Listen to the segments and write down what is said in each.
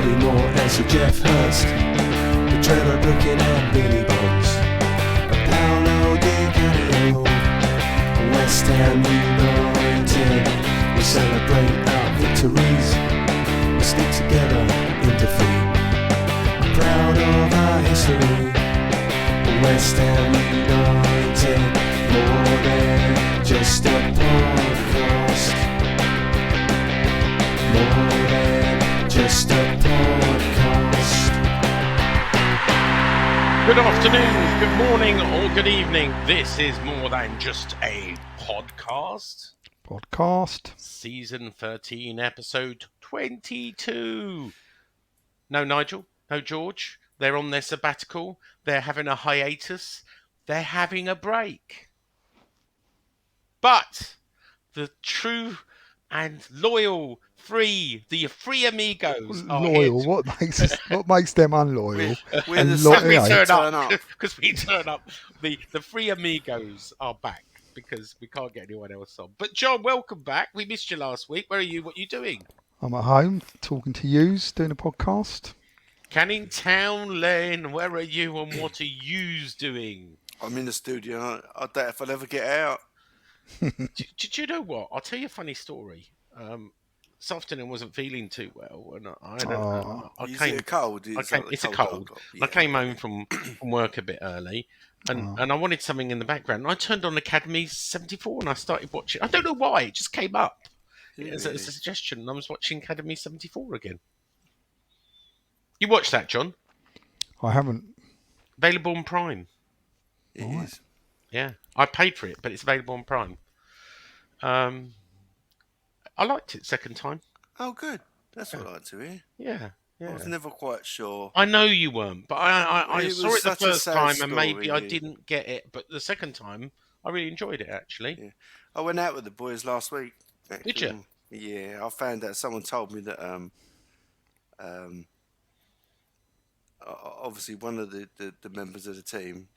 Bobby Moore and Sir Jeff Hurst, the Trevor Brooking and Billy Bonds, Paolo Di Canio, West Ham United. We celebrate our victories, we stick together in defeat. I'm proud of our history, West Ham United, more than just a podcast, more than just a podcast. Good afternoon, good morning, or good evening. This is More Than Just a Podcast. Season 13, episode 22. No Nigel, no George. They're on their sabbatical. They're having a hiatus. They're having a break. But the true and loyal the three amigos are loyal. here. What makes them unloyal? We're the Turn up because we turn up. The three amigos are back because we can't get anyone else on. But John, welcome back. We missed you last week. Where are you? What are you doing? I'm at home talking to yous, doing a podcast. Canning Town Len, where are you and what are yous doing? I'm in the studio. I doubt if I'll ever get out. Do you know what? I'll tell you a funny story. This afternoon wasn't feeling too well, and Is it a cold? It's a cold. Yeah. I came home from work a bit early, and I wanted something in the background. I turned on Academy 74 and I started watching. I don't know why, it just came up as a suggestion, and I was watching Academy 74 again. You watched that, John? I haven't. Available on Prime. It is. Yeah, I paid for it, but it's available on Prime. I liked it second time. Oh, good. That's what I like to hear. Yeah. I was never quite sure. I know you weren't, but I saw it the first time and maybe story, I didn't get it. But the second time, I really enjoyed it, actually. Yeah. I went out with the boys last week. Actually. Did you? Yeah, I found out someone told me that obviously one of the members of the team,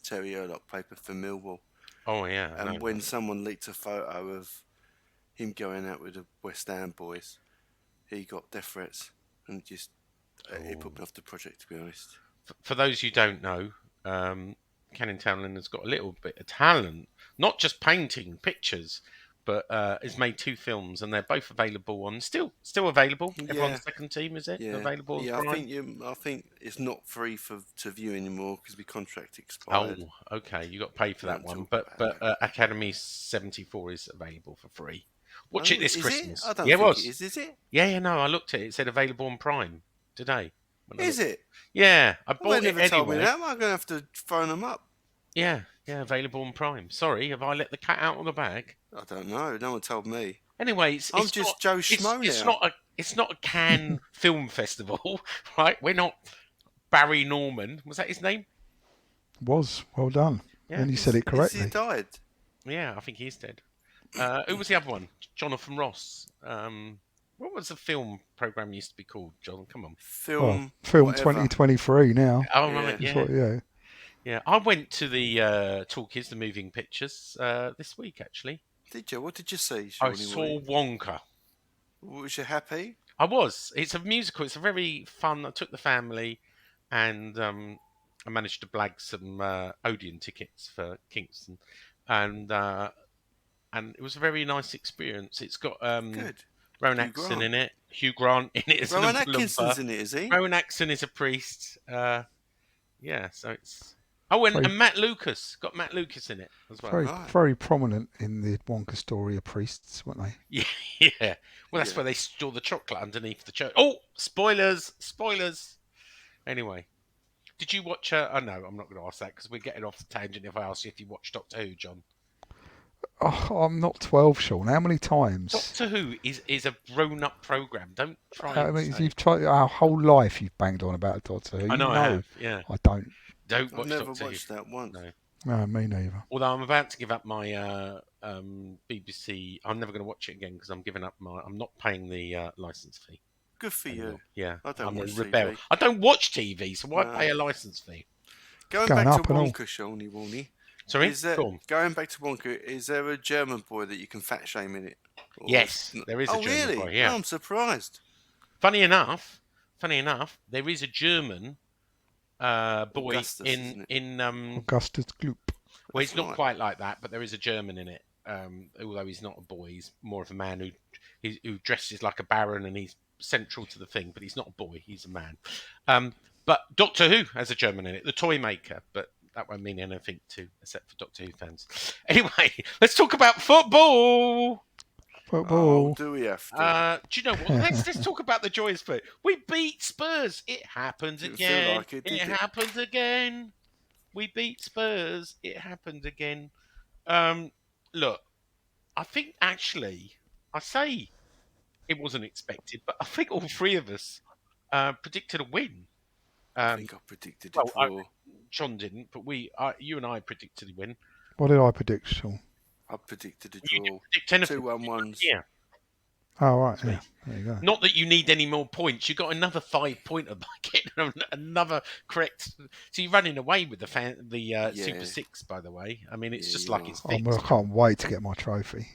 Terry Erlock, played for Millwall. Oh, yeah. And when someone leaked a photo of him going out with the West Ham boys, he got death threats and just it put me off the project, to be honest. For those you don't know, Canning Town Len has got a little bit of talent, not just painting pictures, but has made 2 films, and they're both available on still available. Everyone's second team, is it? Yeah. Available. Yeah, I think it's not free to view anymore because the contract expired. Oh, okay. You got to pay for that one, but Academy 74 is available for free. Watch it this Christmas. I don't think it is. Is it? Yeah, no, I looked at it. It said available on Prime today. Is it? Yeah, I bought They it never anyway. told me that. I'm going to have to phone them up. Yeah, available on Prime. Sorry, have I let the cat out of the bag? I don't know. No one told me. Anyway, I'm just not, Joe Schmo now. It's not a Cannes film festival, right? We're not Barry Norman. Was that his name? Was. Well done. Yeah. And you said it correctly. He died. Yeah, I think he's dead. Who was the other one? Jonathan Ross. What was the film program used to be called, John? Come on. Film Film whatever. 2023 now. Oh, right, yeah. Yeah. I went to the Talkies, the moving pictures, this week, actually. Did you? What did you see? I saw Wonka. Was you happy? I was. It's a musical. It's a very fun. I took the family, and I managed to blag some Odeon tickets for Kingston, and it was a very nice experience. It's got Good. Rowan Atkinson in it, Hugh Grant in it. Rowan Atkinson's in it, is he? Rowan Atkinson is a priest. So it's. Oh, and Matt Lucas. Got Matt Lucas in it as well. Very prominent in the Wonka story of priests, weren't they? Yeah. Well, that's where they store the chocolate underneath the church. Oh, spoilers. Anyway, did you watch... no, I'm not going to ask that because we're getting off the tangent if I ask you if you watched Doctor Who, John. Oh, I'm not 12, Sean. How many times? Doctor Who is a grown-up programme. Don't try you've tried our whole life. You've banged on about Doctor Who. I know I have, yeah. I don't. Don't watch I've never Doctor watched Who. that once. No, me neither. Although I'm about to give up my BBC. I'm never going to watch it again because I'm giving up I'm not paying the licence fee. Good for you. Yeah, I don't watch rebel. TV. I don't watch TV, so why pay a licence fee? Going back to Wonka, Shawnee Warney. Sorry? Going back to Wonka, is there a German boy that you can fat shame in it? Yes, there is a German boy, yeah. Oh, I'm surprised. Funny enough, there is a German boy Augustus, isn't in Augustus Gloop. well, he's That's not right. quite like that, but there is a German in it. Although he's not a boy, he's more of a man who dresses like a baron, and he's central to the thing. But he's not a boy; he's a man. But Doctor Who has a German in it, the toy maker. But that won't mean anything except for Doctor Who fans. Anyway, let's talk about football. Football. Oh, do we have to? Do you know what? Let's talk about the joys of it. We beat Spurs. It happens Didn't feel again. like it, did it? Happens again. We beat Spurs. It happened again. Look, I think actually, I say it wasn't expected, but I think all three of us predicted a win. I think I predicted a draw. John didn't, but you and I predicted a win. What did I predict, Sean? I predicted a You draw. didn't predict anything. 2-1-1s. Yeah. Oh, right. Yeah. There you go. Not that you need any more points. You got another 5-pointer by getting another correct. So you're running away with the Super 6, by the way. I mean, it's just like it's fixed. I can't wait to get my trophy.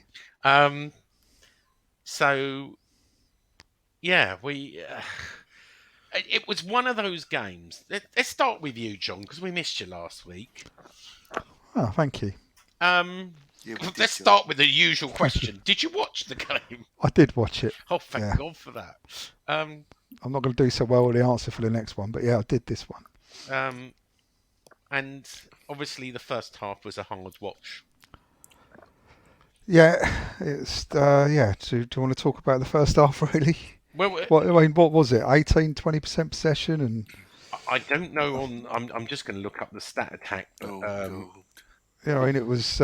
So, yeah, it was one of those games. Let's start with you, John, because we missed you last week. Oh, thank you. Let's start with the usual question. Did you watch the game? I did watch it. Oh, thank God for that. I'm not going to do so well with the answer for the next one, but yeah, I did this one. And obviously the first half was a hard watch. Yeah, it's yeah. Do you want to talk about the first half really? Well, what was it? 18-20% possession, and I don't know. I'm just going to look up the stat attack. But, yeah, I mean it was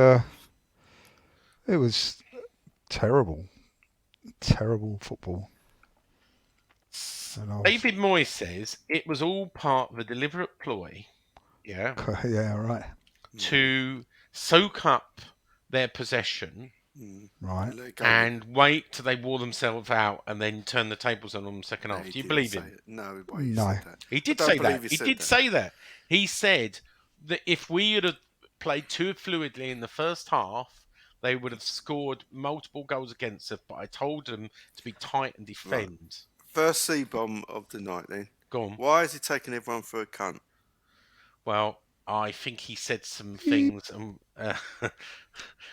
terrible football. David Moyes says it was all part of a deliberate ploy. Yeah. Yeah, right. To soak up their possession, right, and wait till they wore themselves out, and then turn the tables on them second half. Do you believe him? No, he did say that. He did say that. He said that if we had played too fluidly in the first half, they would have scored multiple goals against us. But I told them to be tight and defend. Right. First C-bomb of the night, then. Go on. Why is he taking everyone for a cunt? Well, I think he said some things. I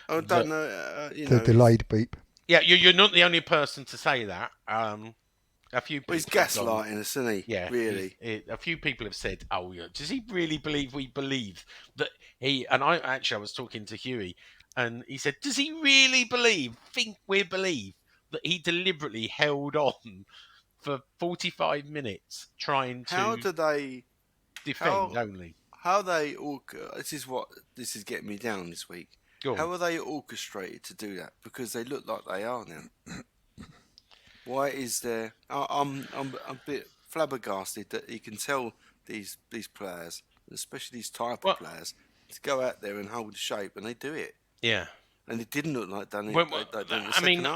don't know. The delayed beep. Yeah, you're not the only person to say that. A few people. Well, he's gaslighting us, isn't he? Yeah, really. A few people have said, "Oh, yeah, does he really believe we believe that he?" And I was talking to Huey, and he said, "Does he really think we believe that he deliberately held on for 45 minutes trying to?" How do they defend only? How they this is getting me down this week. How are they orchestrated to do that? Because they look like they are now. Why is there? I'm a bit flabbergasted that you can tell these players, especially these type of players, to go out there and hold the shape, and they do it. Yeah. And it didn't look like done it. I mean,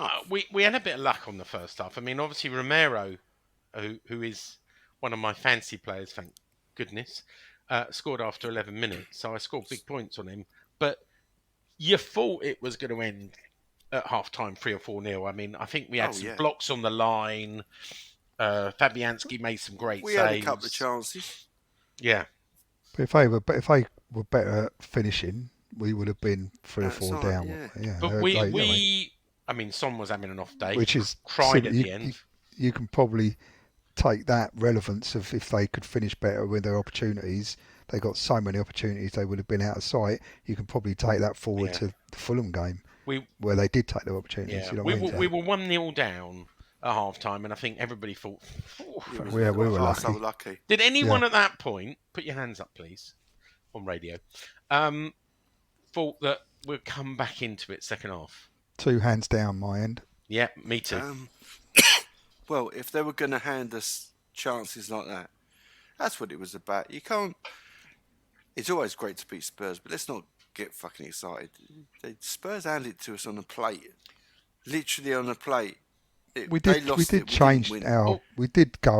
we had a bit of luck on the first half. I mean, obviously Romero, who is one of my fancy players, thank goodness, scored after 11 minutes, so I scored big points on him. But you thought it was going to end at half-time 3 or 4-0. I mean, I think we had some blocks on the line. Fabianski made some great saves. We had a couple of chances. Yeah. But if they were better finishing, we would have been 3 or 4 down. Yeah. But I mean, Son was having an off day. Which is cried at the end. You can probably take that relevance of if they could finish better with their opportunities. They got so many opportunities, they would have been out of sight. You can probably take that forward to the Fulham game, where they did take their opportunities. Yeah. You know we were 1-0 down at half time, and I think everybody thought, we were lucky. Did anyone at that point, put your hands up please, on radio, thought that we'd come back into it second half? 2 hands down my end. Yeah, me too. Well, if they were going to hand us chances like that, that's what it was about. You can't. It's always great to beat Spurs, but let's not get fucking excited. Spurs handed it to us on a plate, literally on a plate. We did go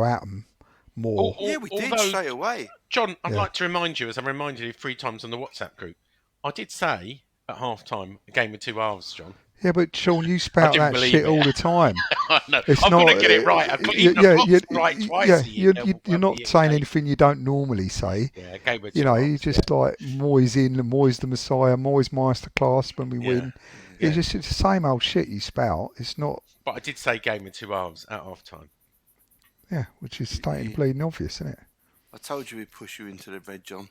at them more. We did straight away. John, I'd like to remind you, as I reminded you 3 times on the WhatsApp group, I did say at half time a game of 2 halves, John. Yeah, but Sean, you spout that shit all the time. No, I'm going to get it right. Even I've got right twice a year. You're not saying anything you don't normally say. Yeah, game with you just like Moyes in, Moyes the Messiah, Moyes Masterclass when we win. Yeah. It's the same old shit you spout. It's not. But I did say game in 2 halves at half time. Yeah, which is stating bleeding obvious, isn't it? I told you we'd push you into the red, John.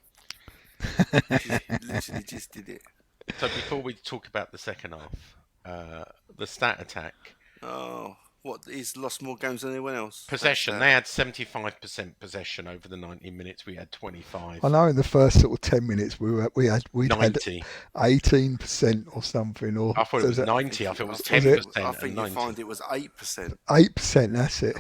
Literally just did it. So before we talk about the second half, the stat attack. Oh, what? He's lost more games than anyone else. Possession. They had 75% possession over the 90 minutes. We had 25. I know in the first sort of 10 minutes we'd had 18% or something. Or I thought it was 90. I thought it was 10%. I think you find it was 8%. 8%. That's it.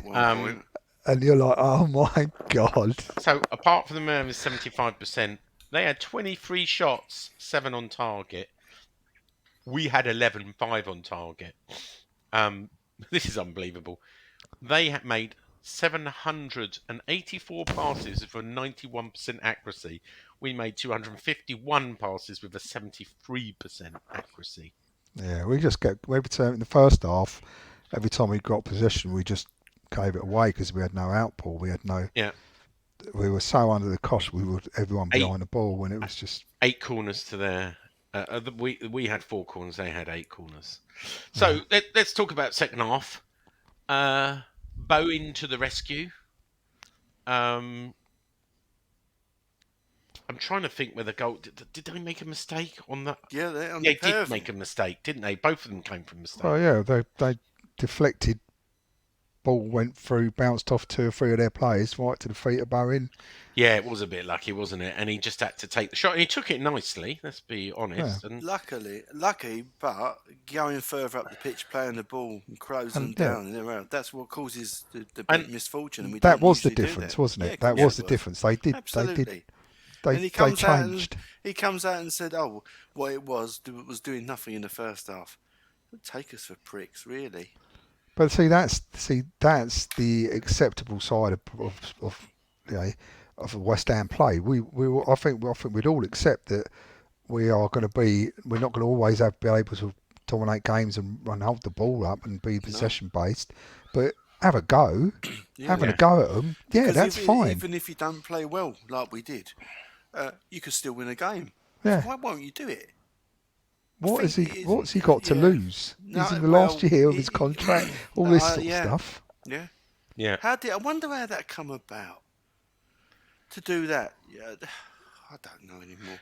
And you're like, oh my god. So apart from the Mermaids 75%, they had 23 shots, 7 on target. We had 11, 5 on target. This is unbelievable. They had made 784 passes for 91% accuracy. We made 251 passes with a 73% accuracy. Yeah, we just get every time in the first half. Every time we got possession, we just gave it away because we had no outpour. We had no. Yeah. We were so under the cosh. We would everyone behind the ball when it was just 8 corners to their. We had 4 corners. They had 8 corners. So let's talk about second half. Bow into the rescue. I'm trying to think whether goal did they make a mistake on that? Yeah, they did make a mistake, didn't they? Both of them came from mistakes. Oh yeah, they deflected. Ball went through, bounced off 2 or 3 of their players right to the feet of Bowen. Yeah, it was a bit lucky, wasn't it? And he just had to take the shot. And he took it nicely, let's be honest. Yeah. And lucky, but going further up the pitch, playing the ball and closing down and around, that's what causes the big misfortune. And that was the difference, wasn't it? That was the difference. They did. Absolutely. They changed. He comes out and said, "Oh, what it was doing nothing in the first half." Take us for pricks, really. But that's the acceptable side of West Ham play. I think we'd all accept that we're not going to always be able to dominate games and hold the ball up and be possession based, but have a go, having a go at them. Yeah, because that's fine. Even if you don't play well like we did, you could still win a game. Yeah. So why won't you do it? What's he got to lose? He's in the last year of his contract. All this sort of stuff. Yeah. Yeah. I wonder how that come about? To do that, I don't know anymore.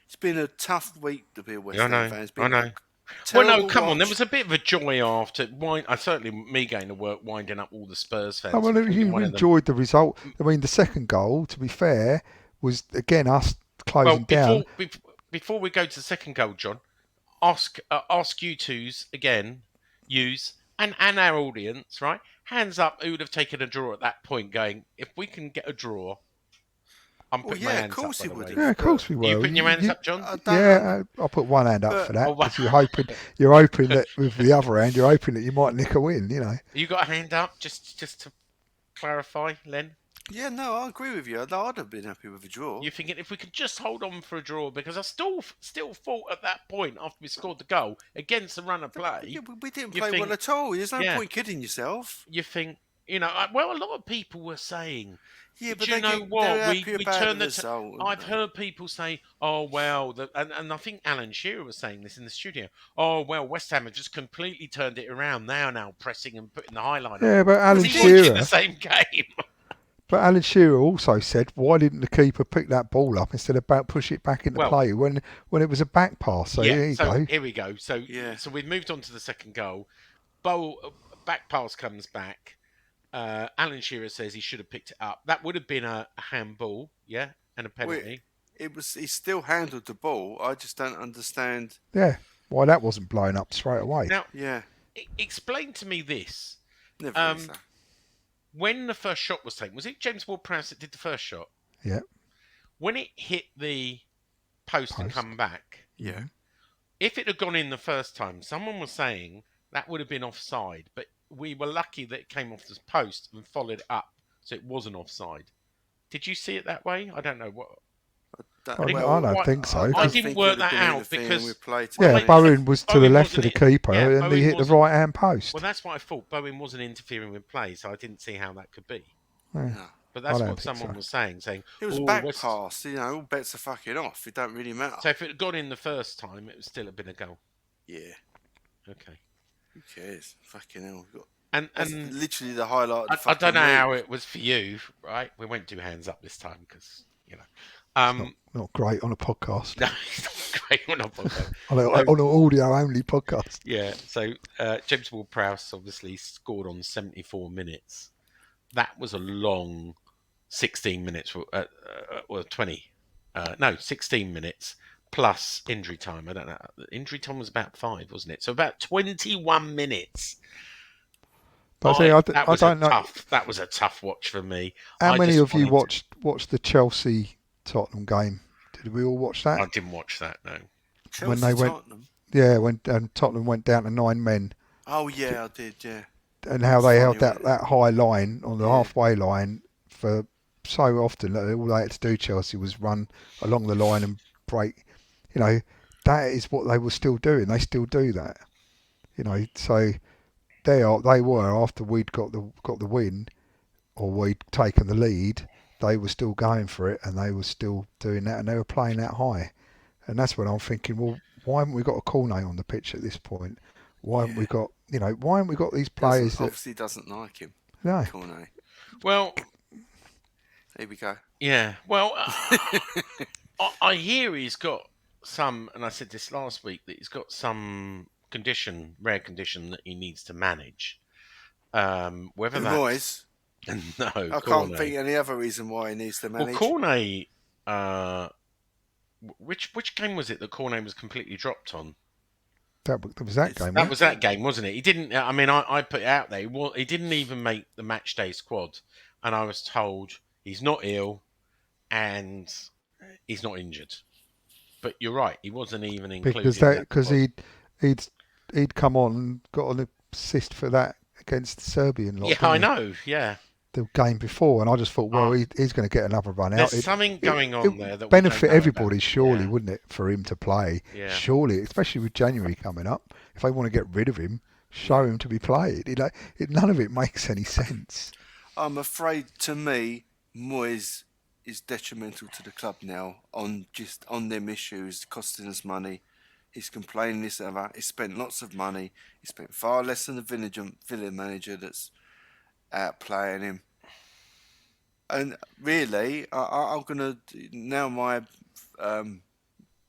It's been a tough week to be a West Ham fan. I know. Well, no, come on. There was a bit of a joy after. Certainly me going to work, winding up all the Spurs fans. Oh, well, you enjoyed the result. I mean, the second goal, to be fair, was again us closing down. Before we go to the second goal, John. Ask you twos again, and our audience, right? Hands up, who would have taken a draw at that point? Going, if we can get a draw, I'm putting my hands up. Of course he would. Yeah, of course we will. You putting your hands up, John? I'll put one hand up for that. Because you're hoping that with the other hand, you're hoping that you might nick a win. You got a hand up, just to clarify, Len. Yeah, no, I agree with you. I'd have been happy with a draw. You're thinking if we could just hold on for a draw, because I still thought at that point after we scored the goal against the run of play. Yeah, we didn't play well at all. There's no point kidding yourself. You think, a lot of people were saying. Yeah, but you know what? We turned the. I've heard people say, "Oh well," and I think Alan Shearer was saying this in the studio. Oh well, West Ham have just completely turned it around. They are now pressing and putting the highlight. Yeah, but Alan Shearer in the same game. But Alan Shearer also said, why didn't the keeper pick that ball up instead of push it back into play when it was a back pass? So here we go. So we've moved on to the second goal. Back pass comes back. Alan Shearer says he should have picked it up. That would have been a handball, and a penalty. He still handled the ball. I just don't understand. Yeah, why that wasn't blown up straight away. Now, explain to me this. Never is that. When the first shot was taken, was it James Ward-Prowse that did the first shot? Yeah. When it hit the post and come back, if it had gone in the first time, someone was saying that would have been offside, but we were lucky that it came off the post and followed it up, so it wasn't offside. Did you see it that way? I don't know what. I don't think so. I didn't work that out because Bowen was to the left of the keeper and Bowen he hit the right hand post. Well, that's what I thought. Bowen wasn't interfering with play, so I didn't see how that could be. Yeah. But that's what someone was saying it was back pass. All bets are fucking off. It don't really matter. So if it had gone in the first time, it would still have been a goal. Yeah. Okay. Who cares? Fucking hell. And literally the highlight. Of the I don't know how it was for you, right? We won't do hands up this time because it's not great on a podcast. No, it's not great on a podcast. on an audio only podcast. Yeah. So James Ward-Prowse obviously scored on 74 minutes. That was a long 16 minutes, or 20. 16 minutes plus injury time. I don't know. Injury time was about 5, wasn't it? So about 21 minutes. But that was a tough watch for me. How many of you watched the Chelsea Tottenham game? Did we all watch that? I didn't watch that. No. Tottenham. Yeah, when Tottenham went down to 9 men. Oh yeah, I did. Yeah. And how they held that high line on the halfway line for so often that all they had to do, Chelsea, was run along the line and break. That is what they were still doing. They still do that. So they were, after we'd got the win or we'd taken the lead, they were still going for it and they were still doing that and they were playing that high. And that's when I'm thinking, well, why haven't we got a Cornet on the pitch at this point? Why haven't we got these players that obviously doesn't like him? No. Cornet. Well, here we go. Yeah. Well, I hear he's got some, and I said this last week, that he's got some rare condition that he needs to manage. Whether that's noise. No, I can't think any other reason why he needs to manage. Well, Cornet. Which game was it that Cornet was completely dropped on? That was that game. That was that game, wasn't it? He didn't. I mean, I put it out there. He didn't even make the match day squad, and I was told he's not ill and he's not injured. But you're right, he wasn't even included. Because he'd come on and got an assist for that against the Serbian lot. Yeah, I know. Yeah. The game before, and I just thought, well, he's going to get another run out. There's something going on there that benefit everybody, surely, wouldn't it, for him to play? Yeah. Surely, especially with January coming up, if they want to get rid of him, show him to be played. None of it makes any sense. I'm afraid, to me, Moyes is detrimental to the club now on them issues, costing us money. He's complaining this and that. He spent lots of money. He spent far less than the Villa manager that's outplaying him. And really, I'm gonna now my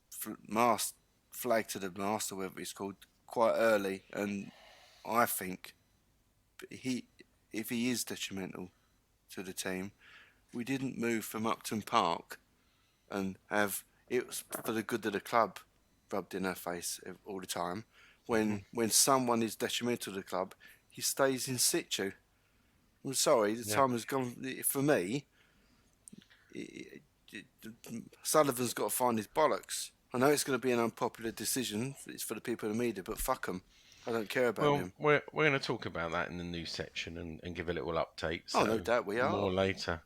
flag to the mast, or whatever it's called, quite early, and I think if he is detrimental to the team, we didn't move from Upton Park and have it was for the good of the club rubbed in our face all the time. When someone is detrimental to the club, he stays in situ. I'm sorry, the time has gone for me. Sullivan's got to find his bollocks. I know it's going to be an unpopular decision. It's for the people in the media, but fuck them. I don't care about him. We're going to talk about that in the news section and give a little update. So no doubt we are. More later.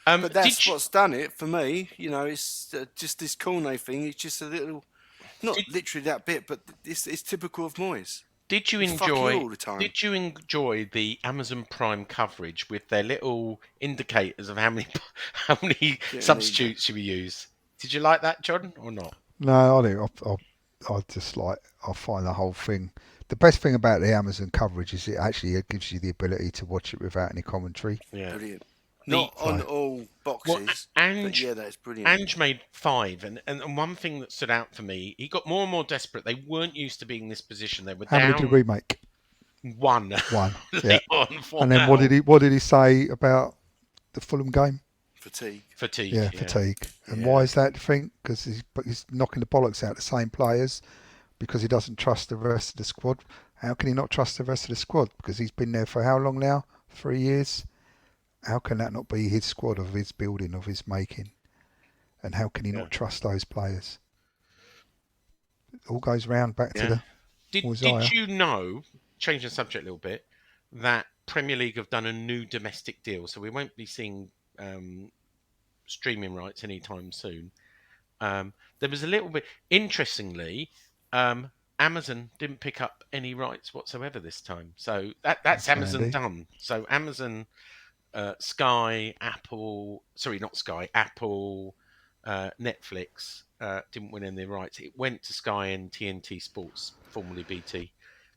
But that's what's done it for me. It's just this Cornet thing. It's just a little, not literally that bit, but it's typical of Moyes. Did you enjoy the Amazon Prime coverage with their little indicators of how many substitutes you use? Did you like that, John, or not? No, I do. I find the whole thing. The best thing about the Amazon coverage is it gives you the ability to watch it without any commentary. Yeah, brilliant. Not on all boxes. But yeah, that's brilliant. Ange made 5, and one thing that stood out for me, he got more and more desperate. They weren't used to being in this position. They were How many did we make? 1. Yeah. And then what did he say about the Fulham game? Fatigue. Yeah, fatigue. And why is that, do you think? Because he's knocking the bollocks out of the same players because he doesn't trust the rest of the squad. How can he not trust the rest of the squad? Because he's been there for how long now? 3 years? How can that not be his squad, of his building, of his making? And how can he not trust those players? It all goes round back to the... Did you know, changing the subject a little bit, that Premier League have done a new domestic deal? So we won't be seeing streaming rights anytime soon. There was a little bit. Interestingly, Amazon didn't pick up any rights whatsoever this time. So that's Amazon done. So Amazon, Sky, Apple. Sorry, not Sky. Apple, Netflix didn't win any rights. It went to Sky and TNT Sports, formerly BT.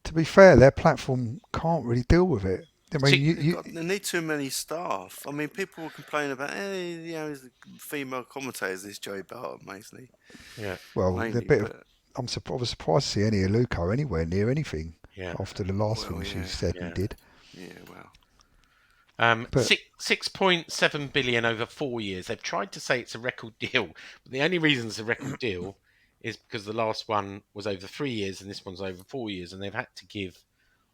To be fair, their platform can't really deal with it. I mean, they need too many staff. I mean, people will complain about, the female commentators. This Joey Barton, mostly. Yeah. Well, mainly, I was surprised to see any Aluko anywhere near anything after the last thing she said and did. Yeah, well. 6.7 billion over 4 years. They've tried to say it's a record deal, but the only reason it's a record deal is because the last one was over 3 years and this one's over 4 years, and they've had to give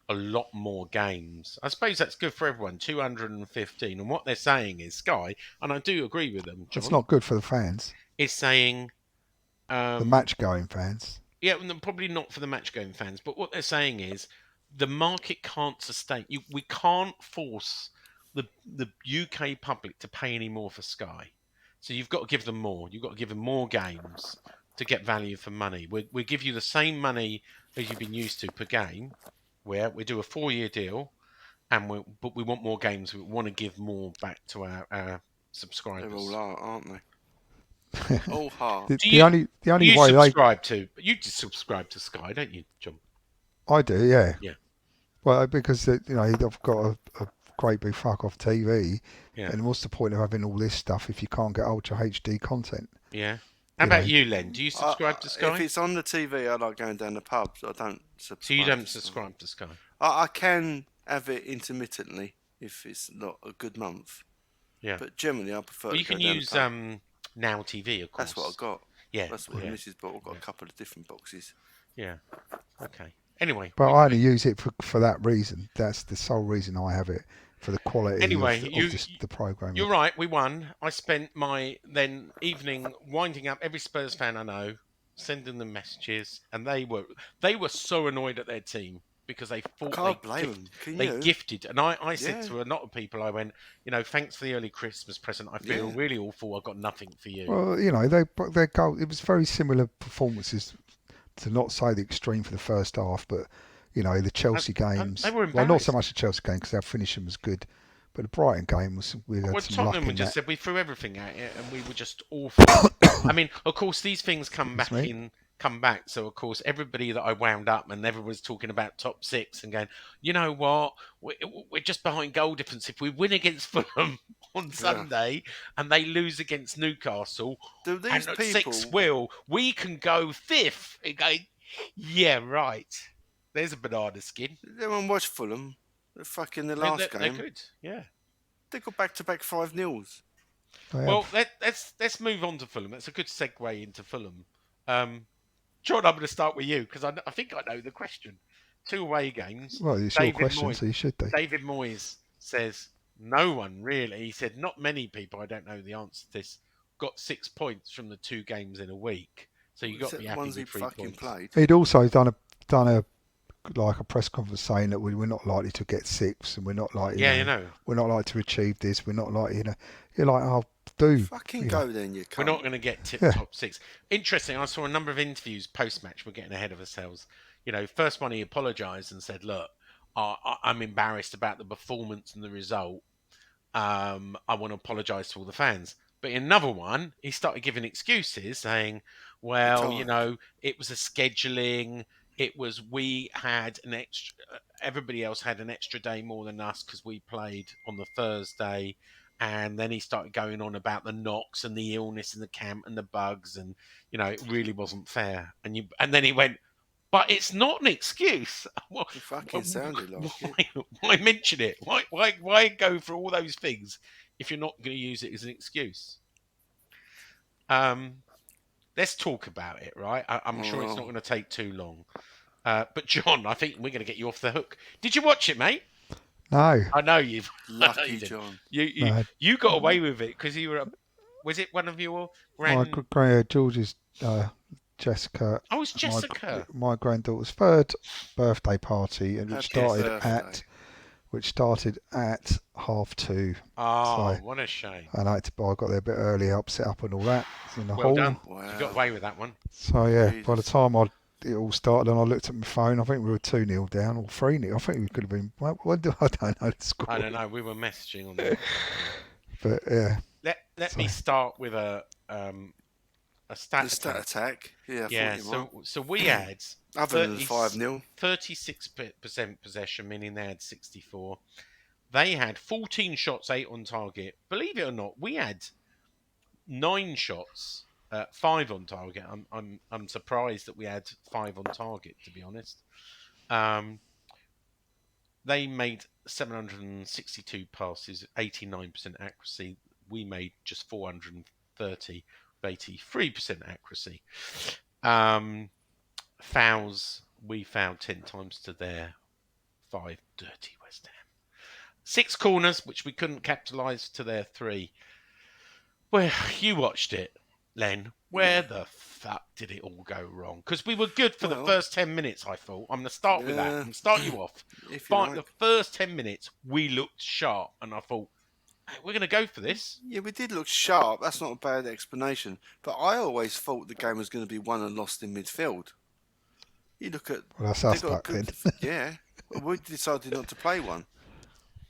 a lot more games. I suppose that's good for everyone. 215, and what they're saying is Sky, and I do agree with them, John, it's not good for the fans. Is saying the match-going fans. Yeah, probably not for the match-going fans, but what they're saying is the market can't sustain. We can't force the UK public to pay any more for Sky. So you've got to give them more. You've got to give them more games to get value for money. We give you the same money as you've been used to per game, where we do a 4-year deal, but we want more games. We want to give more back to our subscribers. They're all are, aren't they? All hard. The only way you subscribe to Sky, don't you, John? I do, yeah. Yeah. Well, because I've got a great big fuck off TV, and what's the point of having all this stuff if you can't get Ultra HD content? Yeah. How about you, Len? Do you subscribe to Sky? If it's on the TV, I like going down the pub. So I don't subscribe. So you don't subscribe to Sky? I can have it intermittently if it's not a good month. Yeah. But generally, I prefer. Well, you can use Now TV, of course. That's what I got. Yeah. That's what Mrs. bought. I've got a couple of different boxes. Yeah. Okay. Anyway. But I only use it for that reason. That's the sole reason I have it, for the quality of the programme. You're right, we won. I spent my evening winding up every Spurs fan I know, sending them messages, and they were so annoyed at their team because they thought they gifted. And I said to a lot of people, I went, thanks for the early Christmas present. I feel really awful. I've got nothing for you. Well, their goal, it was very similar performances, to not say the extreme for the first half, but the Chelsea games. They were well, not so much the Chelsea game because our finishing was good, but the Brighton game was. Tottenham just said we threw everything at it and we were just awful. I mean, of course, these things come back. So of course, everybody that I wound up and everyone was talking about top 6 and going, you know what, we're just behind goal difference. If we win against Fulham on Sunday and they lose against Newcastle, and at 6 we can go 5th. And go, yeah, right. There's a banana skin. Everyone watched Fulham. They're fucking the last game. They're good, yeah. They got back-to-back 5-0s. Well, let's move on to Fulham. That's a good segue into Fulham. John, I'm going to start with you because I think I know the question. 2 away games. Well, it's your question, so you should do. David Moyes says no one really. He said not many people. I don't know the answer to this. Got 6 points from the 2 games in a week. So you got to be happy with 3 points. Played. He'd also done a press conference saying that we're not likely to get 6, and we're not likely. We're not likely to achieve this. We're not likely. You're like, oh, do fucking go then. You. We're not going to get top 6. Interesting. I saw a number of interviews post match. We're getting ahead of ourselves. First one he apologised and said, "Look, I'm embarrassed about the performance and the result. I want to apologise to all the fans." But in another one, he started giving excuses, saying, "Well, it was a scheduling. It was we had an extra. Everybody else had an extra day more than us because we played on the Thursday." And then he started going on about the knocks and the illness in the camp and the bugs, and it really wasn't fair. And then he went, "But it's not an excuse." Well, it fucking sounded like it. Why mention it? Why go for all those things if you're not going to use it as an excuse? Let's talk about it, right? I'm sure it's not going to take too long. But John, I think we're going to get you off the hook. Did you watch it, mate? No. I know you've. Lucky John. You got away with it because you were. Was it one of your George's Jessica? Oh, it's Jessica. My granddaughter's 3rd birthday party, and it started at which started at 2:30. Oh, what a shame! And I got there a bit early, helped set up and all that in the well hall. Done. Wow. You got away with that one. So yeah, Jesus. By the time it all started and I looked at my phone, I think we were 2-0 down or 3-0. I think we could have been. I don't know the score. I don't know. We were messaging on that. But yeah. Let me start with a stat attack. Yeah. So we had other than 5-0, 36% possession, meaning they had 64. They had 14 shots, 8 on target. Believe it or not, we had 9 shots, 5 on target. I'm surprised that we had 5 on target, to be honest. They made 762 passes, 89% accuracy. We made just 430, 83% accuracy. Fouls, we fouled 10 times to their 5. Dirty West Ham. 6 corners, which we couldn't capitalise, to their 3. Well, you watched it, Len. Where the fuck did it all go wrong? Because we were good for the first 10 minutes, I thought. I'm going to start with that. I'm going to start you off. The first 10 minutes, we looked sharp, and I thought, hey, we're going to go for this. Yeah, we did look sharp. That's not a bad explanation. But I always thought the game was going to be won and lost in midfield. You look at... Well, that's us back then. Yeah. Well, we decided not to play one.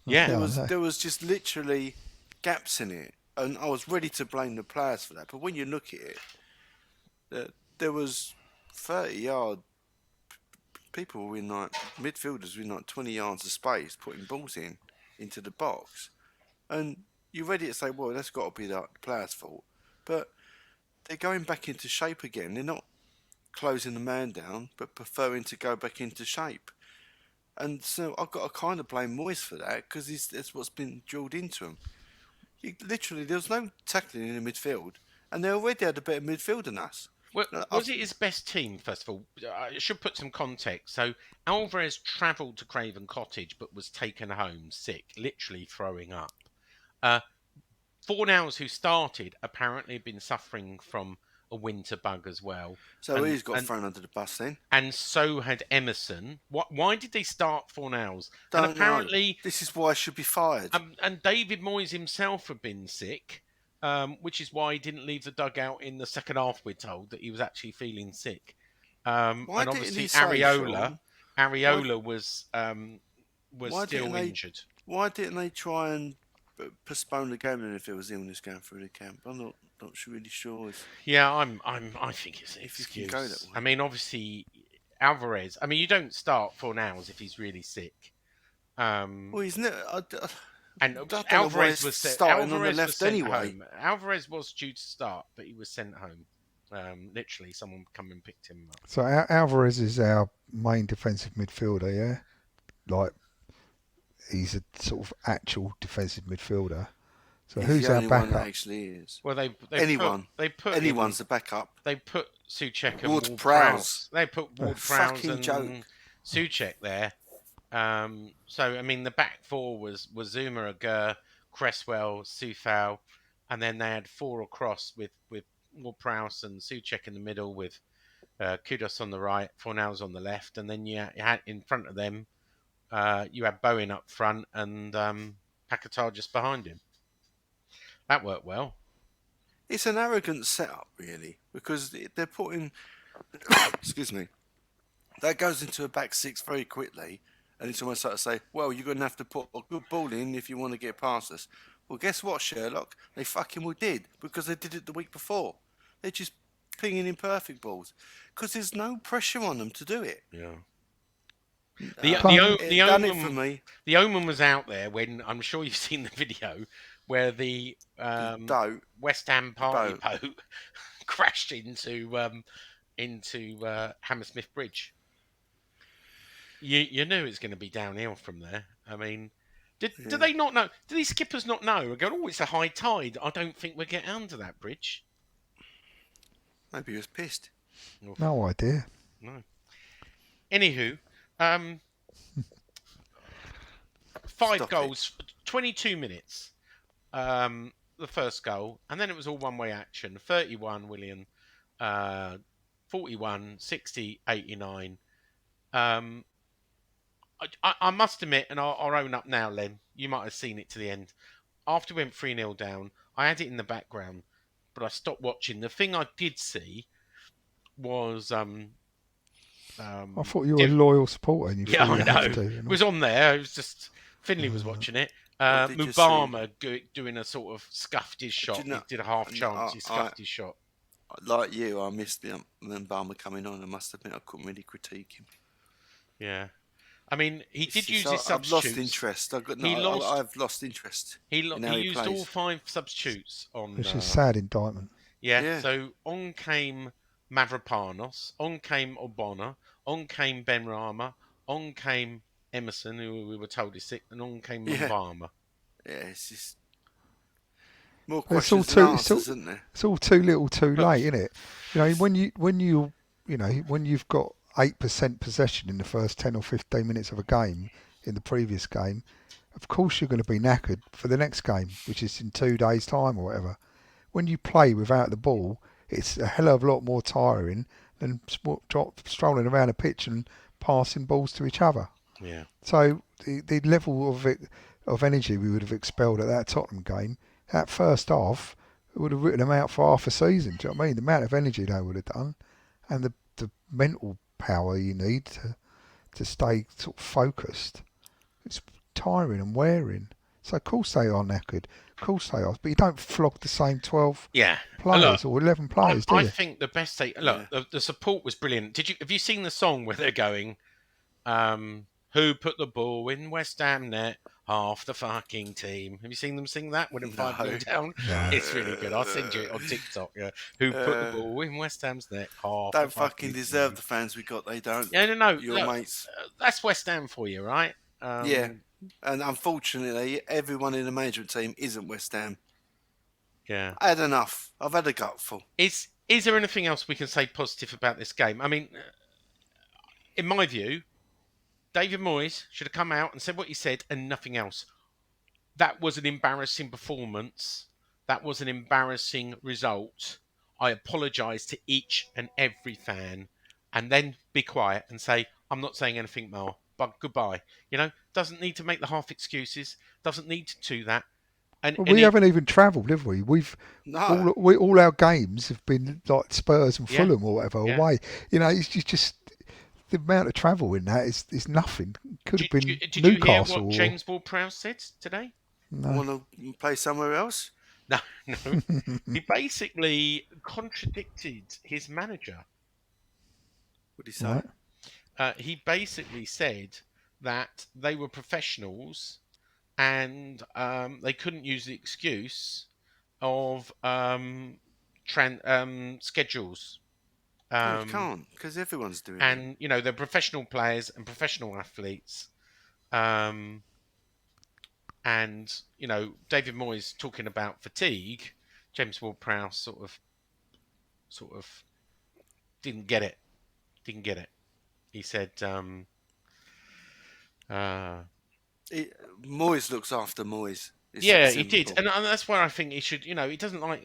Yeah. There was just literally gaps in it. And I was ready to blame the players for that. But when you look at it, there was 30-yard people were in like midfielders with like 20 yards of space putting balls into the box. And you're ready to say, well, that's got to be the players' fault. But they're going back into shape again. They're not closing the man down, but preferring to go back into shape. And so I've got to kind of blame Moyes for that, because that's what's been drilled into him. Literally, there was no tackling in the midfield, and they already had a better midfield than us. Well, was it his best team, first of all? I should put some context. So Alvarez travelled to Craven Cottage, but was taken home sick, literally throwing up. Fornals, who started, apparently had been suffering from a winter bug as well. So he's got thrown under the bus then. And so had Emerson. Why did they start Fornals? And apparently, this is why I should be fired. And David Moyes himself had been sick, which is why he didn't leave the dugout in the second half. We're told that he was actually feeling sick. And obviously Areola was still injured. Why didn't they try and postpone the game then if there was illness going through the camp? I'm not really sure. Yeah, I think it's an excuse. If you can go that way. I mean, obviously Alvarez. I mean, you don't start Fornals if he's really sick. Well, he's not. And Alvarez was starting on the left anyway. Home. Alvarez was due to start, but he was sent home. Literally, someone come and picked him up. So Alvarez is our main defensive midfielder, yeah? Like, he's a sort of actual defensive midfielder. So who's our backup? One that actually is. Well, anyone's the backup. They put Souček and Ward-Prowse. They put Ward-Prowse and Souček there. So I mean, the back 4 was Zuma, Aguirre, Cresswell, Soufal, and then they had 4 across with Ward-Prowse and Souček in the middle, with Kudus on the right, Fornals on the left, and then you had in front of them, you had Bowen up front and Paquetá just behind him. That worked well. It's an arrogant setup, really, because they're putting... excuse me. That goes into a back 6 very quickly, and it's almost like to say, well, you're going to have to put a good ball in if you want to get past us. Well, guess what, Sherlock? They fucking well did, because they did it the week before. They're just pinging in perfect balls, because there's no pressure on them to do it. Yeah. The omen was out there when, I'm sure you've seen the video, where the West Ham party boat crashed into Hammersmith Bridge. You knew it was going to be downhill from there. I mean, do they not know? Do these skippers not know? They go, oh, it's a high tide. I don't think we'll get under that bridge. Maybe he was pissed. No idea. No. Anywho, 5 goals, 22 minutes. The first goal, and then it was all one-way action. 31, William. 41, 60, 89. I must admit, and I'll own up now, Len, you might have seen it to the end. After we went 3-0 down, I had it in the background, but I stopped watching. The thing I did see was... I thought you were a loyal supporter and you yeah, thought you I know. had to. It was on there. It was just... Finley was watching it. Mubama doing a sort of scuffed his shot. He did a half chance. He scuffed his shot. Like you, I missed the Mubama coming on. I must admit, I couldn't really critique him. Yeah. I mean, he did use his substitutes. I've lost interest. I've lost interest. He used all 5 substitutes on. Which is a sad indictment. Yeah. So on came Mavropanos, on came Obona, on came Benrahma, on came Emerson, who we were told is sick, and on came Mubama. Yeah, it's just more questions than answers, isn't there? It's all too little, too late, isn't it? You know, when you've got 8% possession in the first 10 or 15 minutes of a game in the previous game, of course you're going to be knackered for the next game, which is in 2 days' time or whatever. When you play without the ball, it's a hell of a lot more tiring than strolling around a pitch and passing balls to each other. Yeah. So the level of energy we would have expelled at that Tottenham game, that first half, it would have written them out for half a season. Do you know what I mean? The amount of energy they would have done, and the mental power you need to stay sort of focused. It's tiring and wearing. So of course they are knackered. Of course they are. But you don't flog the same 12 players or 11 players, do you? I think the best the support was brilliant. Have you seen the song where they're going, who put the ball in West Ham net? Half the fucking team. Have you seen them sing that when it 5-0 down? No. It's really good. I'll send you it on TikTok. Yeah. Who put the ball in West Ham's net? Half don't fucking deserve team. The fans we got. They don't. Yeah, no. Your mates. That's West Ham for you, right? Yeah. And unfortunately, everyone in the management team isn't West Ham. Yeah. I had enough. I've had a gutful. Is there anything else we can say positive about this game? I mean, in my view, David Moyes should have come out and said what he said and nothing else. That was an embarrassing performance. That was an embarrassing result. I apologise to each and every fan, and then be quiet and say, I'm not saying anything more, but goodbye. You know, doesn't need to make the half excuses, doesn't need to do that. And we haven't even travelled, have we? All our games have been like Spurs and Fulham or whatever away. You know, it's just the amount of travel in that is nothing. Could have been Newcastle. Did you hear what James Ward-Prowse said today? No. Want to play somewhere else? No. He basically contradicted his manager. What did he say? Right. He basically said that they were professionals and they couldn't use the excuse of schedules. You can't, because everyone's doing it. And, you know, they're professional players and professional athletes. And, you know, David Moyes talking about fatigue, James Ward-Prowse sort of didn't get it. He said... Moyes looks after Moyes. He did, and that's why I think he should. You know, he doesn't like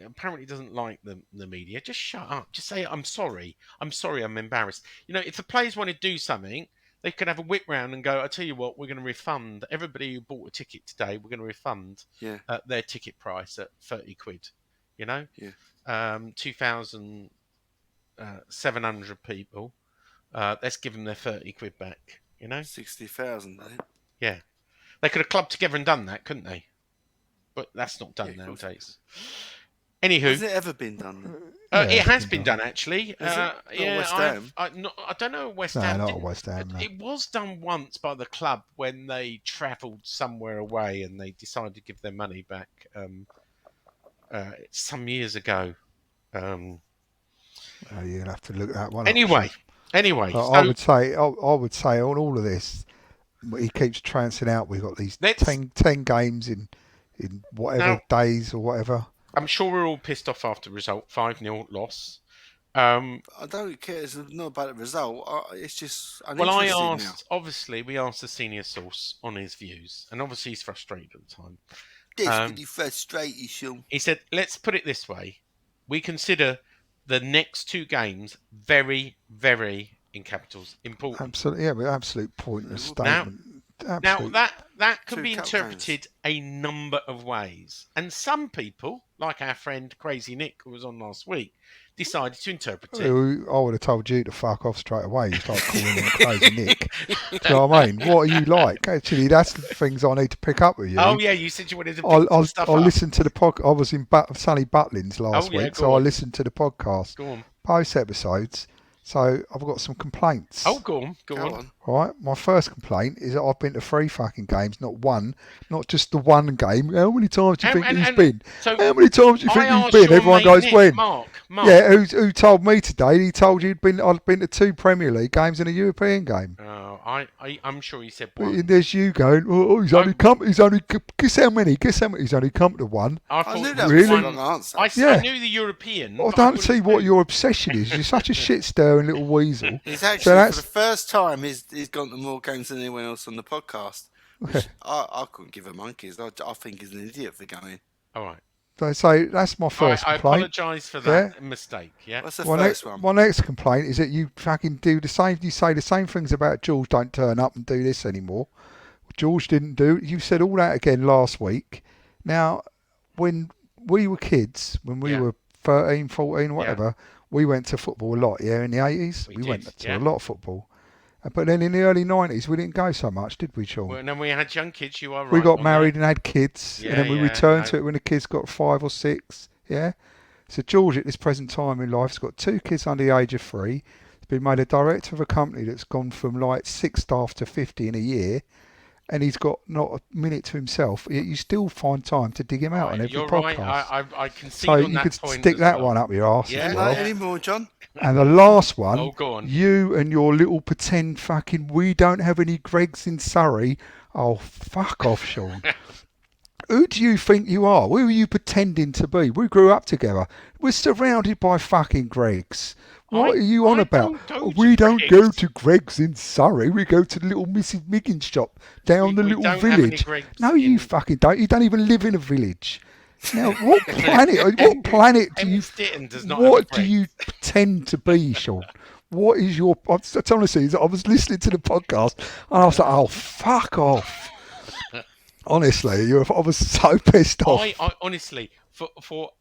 the media. Just shut up. Just say I'm sorry. I'm embarrassed. You know, if the players want to do something, they could have a whip round and go, I tell you what, we're going to refund everybody who bought a ticket today. We're going to refund their ticket price at 30 quid. You know, 2,700 people. Let's give them their 30 quid back. You know, 60,000. Yeah, they could have clubbed together and done that, couldn't they? But that's not done nowadays. Anywho, has it ever been done? It has been done actually. West Ham. I don't know West Ham. Not West Ham. No. It was done once by the club when they travelled somewhere away and they decided to give their money back. Some years ago. You'll have to look that one. Anyway, I would say on all of this, he keeps trouncing out. We've got these 10 games in whatever days or whatever. I'm sure we're all pissed off after the result, 5-0 loss. I don't care. It's not about the result. It's just obviously, we asked the senior source on his views, and obviously he's frustrated at the time. Desperately frustrated, Sean. He said, let's put it this way. We consider the next 2 games very, very, in capitals, important. Absolutely, absolute pointless statement. absolutely. Now, that can be interpreted a number of ways. And some people, like our friend Crazy Nick, who was on last week, decided to interpret it. I would have told you to fuck off straight away. You start calling him Crazy Nick. Do you know what I mean? What are you like? Actually, that's the things I need to pick up with you. Oh, yeah, you said you wanted to pick some stuff up. I'll listen to the podcast. I was in Sunny Butlins last week, so I listened to the podcast. Go on. Both episodes. So I've got some complaints. Oh, go on. All right. My first complaint is that I've been to 3 fucking games, not one, not just the one game. How many times do you think he's been? So how many times do you think he's been? Everyone goes, Nick, when? Mark. Yeah, who told me today? He told you I'd been to 2 Premier League games and a European game. Oh, I'm sure he said one. There's you going, he's only guess how many? He's only come to one. I knew that was a long answer. I knew the European. I don't see what your obsession is. You're such a shit-stirring little weasel. He's actually, for the first time, he's gone to more games than anyone else on the podcast. I couldn't give a monkeys. I think he's an idiot for going. All right. So that's my first complaint. I apologise for that mistake. Yeah. What's the first one? My next complaint is that you fucking do the same. You say the same things about George. Don't turn up and do this anymore. George didn't do. You said all that again last week. Now, when we were kids, when we were 13, 14, whatever, we went to football a lot. Yeah, in the 80s, we went to a lot of football. But then in the early 90s, we didn't go so much, did we, Sean? Well, and then we had young kids, you are right. We got married and had kids, and then we returned to it when the kids got 5 or 6, yeah? So George, at this present time in life, has got 2 kids under the age of 3. He's been made a director of a company that's gone from like 6 staff to 50 in a year, and he's got not a minute to himself. You still find time to dig him out on every podcast. Right. I can see so on you that could point stick that well. one up your arse as well. Not anymore, John. And the last one, go on. You and your little pretend fucking, we don't have any Gregs in Surrey. Oh, fuck off, Sean. Who do you think you are? Who are you pretending to be? We grew up together. We're surrounded by fucking Gregs. What are you on about? We don't go to Greg's in Surrey. We go to the little Mrs. Miggins shop down the little village. No, you fucking don't. You don't even live in a village. Now, what planet do you? What do you pretend to be, Sean? What is your? Honestly, I was listening to the podcast and I was like, "Oh, fuck off!" Honestly, I was so pissed off. I honestly, for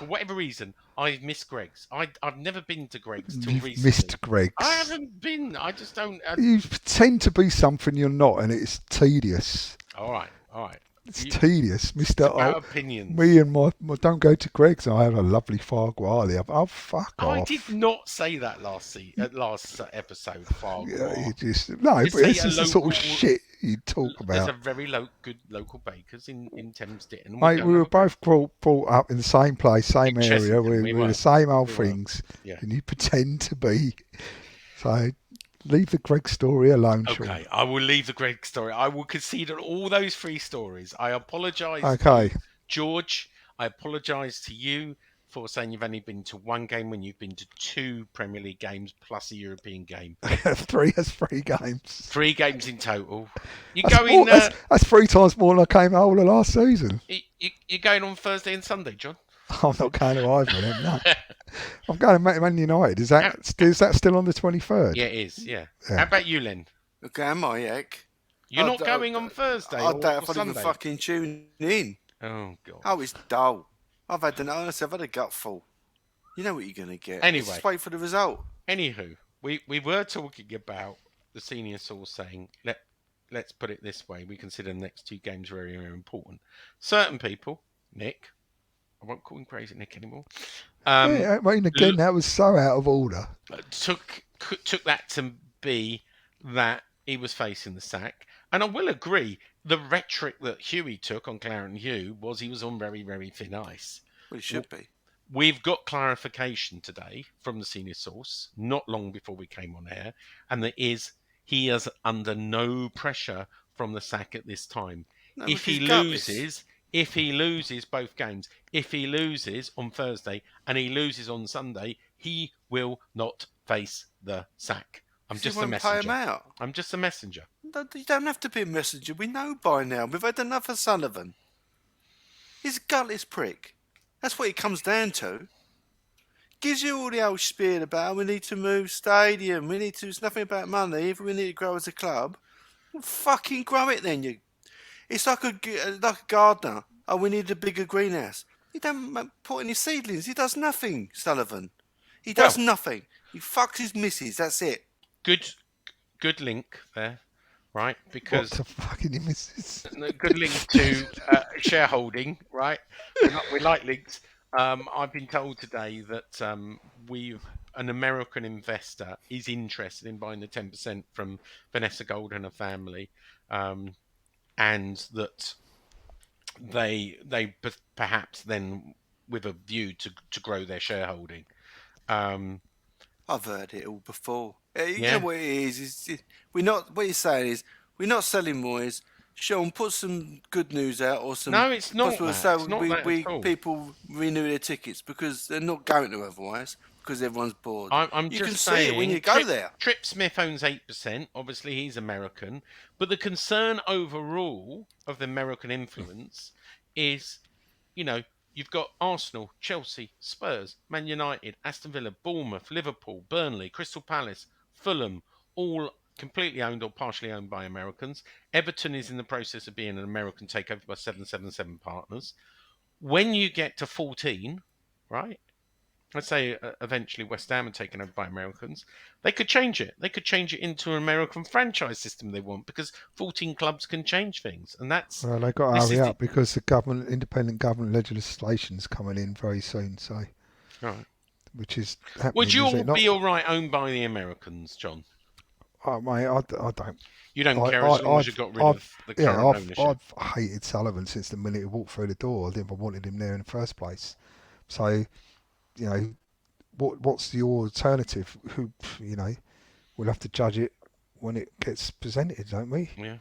whatever reason, I've missed Greg's. I've never been to Greg's till recently. Missed Greg's. I haven't been. I just don't. You pretend to be something you're not, and it's tedious. All right. It's tedious, Mr. Opinions. Me and my don't go to Greg's. I have a lovely foie gras there. Oh, fuck off. I did not say that last episode. Foie gras. Yeah, but this is the sort of shit you talk about. There's a very good local bakers in Thames Ditton. Mate, we were both brought up in the same place, same area. We were the same old things. Yeah. And you pretend to be. So... leave the Greg story alone, Sean. Okay, I will leave the Greg story. I will concede on all those 3 stories. I apologise to George. I apologise to you for saying you've only been to 1 game when you've been to 2 Premier League games plus a European game. 3 games. 3 games in total. That's 3 times more than I came out all of last season. You're going on Thursday and Sunday, John? I'm not going to either of them, no. I'm going to Man United. Is that still on the 23rd? Yeah, it is, yeah. How about you, Len? Okay, am I, Eck? You're not going on Thursday or Sunday? I don't Sunday? even fucking tune in. Oh, God. Oh, it's dull. I've had a gutful. You know what you're going to get. Anyway. Just wait for the result. Anywho, we were talking about the senior source saying, let's put it this way, we consider the next 2 games very, very important. Certain people, Nick... I won't call him Crazy Nick anymore. I mean, again, that was so out of order. Took that to be that he was facing the sack. And I will agree, the rhetoric that Huey took on Clarence Hugh was he was on very, very thin ice. Well, he should be. We've got clarification today from the senior source, not long before we came on air, and that is he is under no pressure from the sack at this time. No, if he loses both games, if he loses on Thursday and he loses on Sunday, he will not face the sack. I'm just a messenger. Pay him out. I'm just a messenger. You don't have to be a messenger. We know by now. We've had enough of Sullivan. He's a gutless prick. That's what it comes down to. Gives you all the old spiel about we need to move stadium. It's nothing about money. If we need to grow as a club. Fucking grow it then. It's like a gardener. Oh, we need a bigger greenhouse. He don't put any seedlings. He does nothing, Sullivan. He does nothing. He fucks his missus. That's it. Good link there, right? Because what the fucking missus? Good link to shareholding, right? We like links. I've been told today that an American investor is interested in buying the 10% from Vanessa Gold and her family, and that they perhaps then with a view to grow their shareholding. I've heard it all before. You know what it is? We're not. What you're saying is we're not selling Moyes. Sean, put some good news out or some. No, it's not that. So it's not that at all. People renew their tickets because they're not going to otherwise because everyone's bored. You just can saying, see it when you go there. Trip Smith owns 8%. Obviously, he's American. But the concern overall of the American influence is, you've got Arsenal, Chelsea, Spurs, Man United, Aston Villa, Bournemouth, Liverpool, Burnley, Crystal Palace, Fulham, all completely owned or partially owned by Americans. Everton is in the process of being an American takeover by 777 partners. When you get to 14, right? Let's say eventually West Ham are taken over by Americans. They could change it. They could change it into an American franchise system they want because 14 clubs can change things, and that's. Well, they got to hurry up because the independent government legislation's coming in very soon. So, right, which is happening. Would you all be all right owned by the Americans, John? Mate, I don't. You don't care as long as you got rid of the current ownership. I've hated Sullivan since the minute he walked through the door. I didn't even wanted him there in the first place. So, what's the alternative? Who, we'll have to judge it when it gets presented, don't we? Yeah.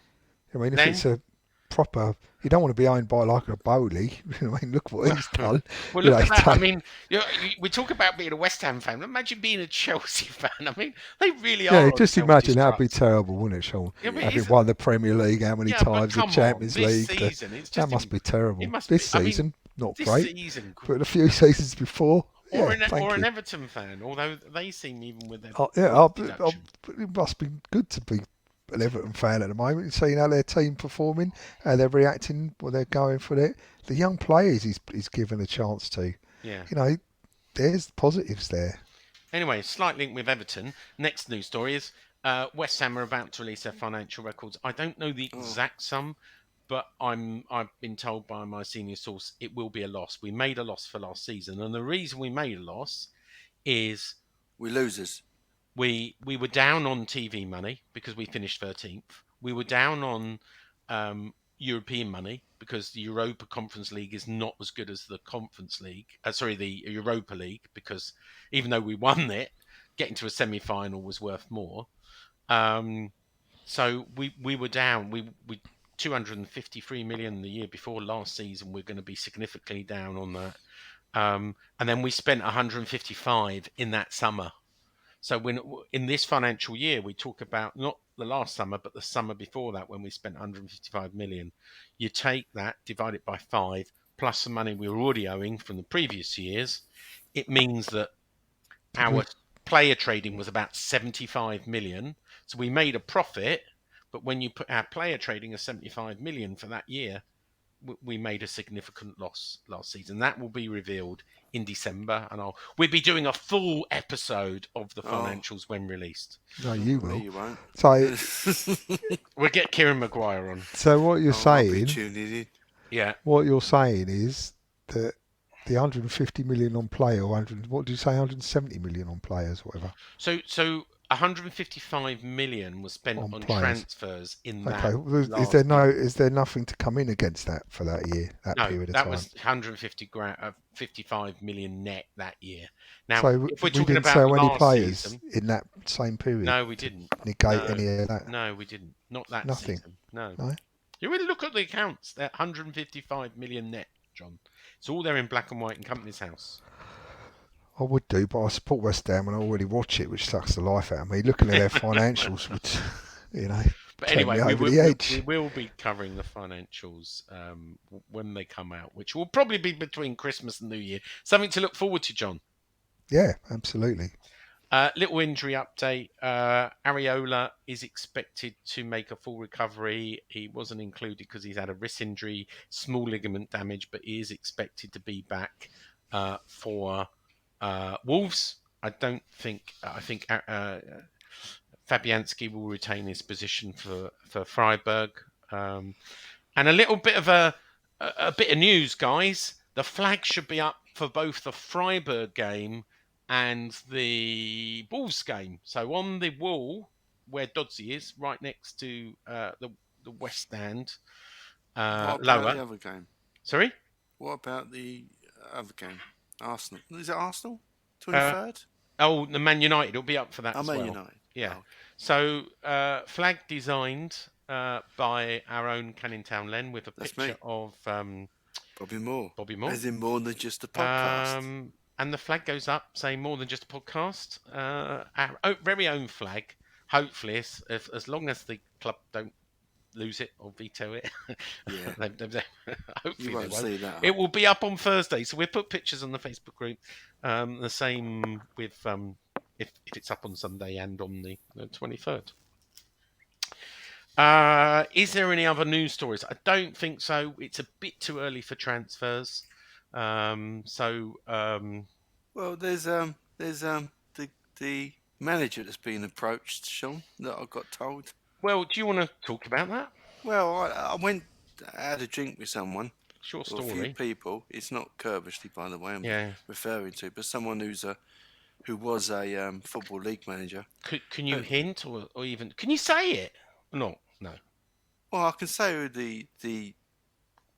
I mean, if it's a proper, you don't want to be owned by like a Bowley. I mean, look what he's done. Well, look at that. I mean, we talk about being a West Ham fan. Imagine being a Chelsea fan. I mean, they really are. Yeah, just imagine that'd be terrible, wouldn't it, Sean? Yeah, having won the Premier League, how many times the Champions League? That must be terrible. This season, not great. But a few seasons before. Or an Everton fan, although they seem even with their it must be good to be an Everton fan at the moment, seeing how their team performing, how they're reacting, what they're going for it. The young players he's given a chance to. Yeah. There's positives there. Anyway, slight link with Everton. Next news story is West Ham are about to release their financial records. I don't know the exact sum, but I've been told by my senior source it will be a loss. We made a loss for last season, and the reason we made a loss is we're losers. We were down on TV money because we finished 13th. We were down on European money because the Europa Conference League is not as good as the Conference League. The Europa League, because even though we won it, getting to a semi-final was worth more. So we were down. We 253 million the year before last season. We're going to be significantly down on that. And then we spent 155 in that summer. So in this financial year, we talk about not the last summer, but the summer before that when we spent 155 million. You take that, divide it by 5, plus the money we were already owing from the previous years. It means that our player trading was about 75 million. So we made a profit, but when you put our player trading of 75 million for that year, we made a significant loss last season. That will be revealed in December, and we'll be doing a full episode of the financials when released. No, you will. No, you won't. So we'll get Kieran Maguire on. So what you're saying? Yeah. What you're saying is that the 150 million on player, or 100, what did you say? 170 million on players, whatever. So 155 million was spent on transfers in that. Okay, is there nothing to come in against that for that year, period of time? That was 55 million net that year. Now, so if we're talking didn't about sell any last players season, in that same period. No, we didn't negate any of that. No, we didn't. Not that Nothing. season. No. You really look at the accounts. They're 155 million net, John. It's all there in black and white in Company's House. I would do, but I support West Ham and I already watch it, which sucks the life out of me. Looking at their financials would, But anyway, we will be covering the financials when they come out, which will probably be between Christmas and New Year. Something to look forward to, John. Yeah, absolutely. Little injury update. Areola is expected to make a full recovery. He wasn't included because he's had a wrist injury, small ligament damage, but he is expected to be back for Wolves. I think Fabianski will retain his position for Freiburg. And a little bit of a bit of news, guys. The flag should be up for both the Freiburg game and the Wolves game. So on the wall where Dodsey is, right next to the West Stand, what about lower. the other game? Sorry? What about the other game? Arsenal. Is it Arsenal? 23rd? The Man United. It'll be up for that as well. Man United. Yeah. Oh, okay. So flag designed by our own Canning Town Len with a picture of Bobby Moore. As in more than just a podcast. And the flag goes up saying more than just a podcast. Our very own flag. Hopefully, as long as the club don't lose it or veto it. Yeah. Hopefully you won't see that. It will be up on Thursday. So we'll put pictures on the Facebook group. The same with if it's up on Sunday and on the 23rd. Is there any other news stories? I don't think so. It's a bit too early for transfers. Well, there's the manager that's been approached, Sean, that I got told. Well, do you want to talk about that? Well, I had a drink with someone. Short story. A few people. It's not Kirbysley, by the way. I'm referring to, but someone who was a football league manager. Can you hint or even can you say it? No. Well, I can say who the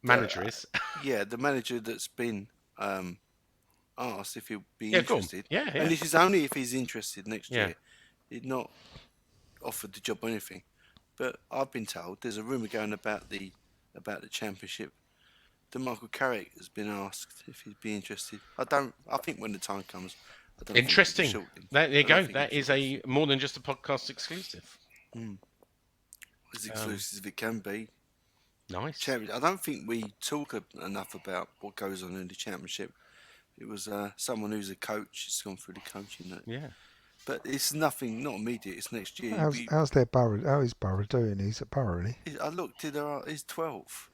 manager is. Yeah, the manager that's been asked if he'd be interested. Yeah. And this is only if he's interested next year. He'd not offered the job or anything. But I've been told there's a rumour going about the championship that Michael Carrick has been asked if he'd be interested. I think when the time comes. I don't Interesting. There you go. That is a more than just a podcast exclusive. As exclusive as it can be. Nice. I don't think we talk enough about what goes on in the championship. It was someone who's a coach. It's gone through the coaching. Yeah. But it's nothing, not immediate. It's next year. How's their Borough? How is Borough doing? He's at Borough, isn't he? I looked at he's 12.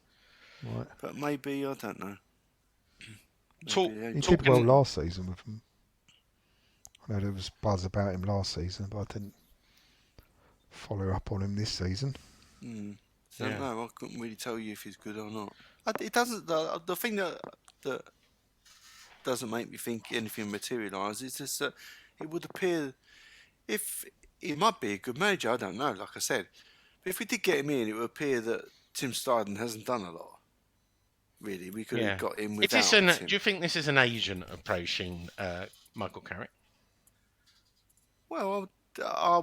Right. But maybe, I don't know. He did well last season with them. I know there was buzz about him last season, but I didn't follow up on him this season. I don't know. I couldn't really tell you if he's good or not. It doesn't. The thing that doesn't make me think anything materialise is just that it would appear if he might be a good manager. I don't know. Like I said, but if we did get him in, it would appear that Tim Steidten hasn't done a lot. Really, we could have got him without him. Do you think this is an agent approaching Michael Carrick? Well, I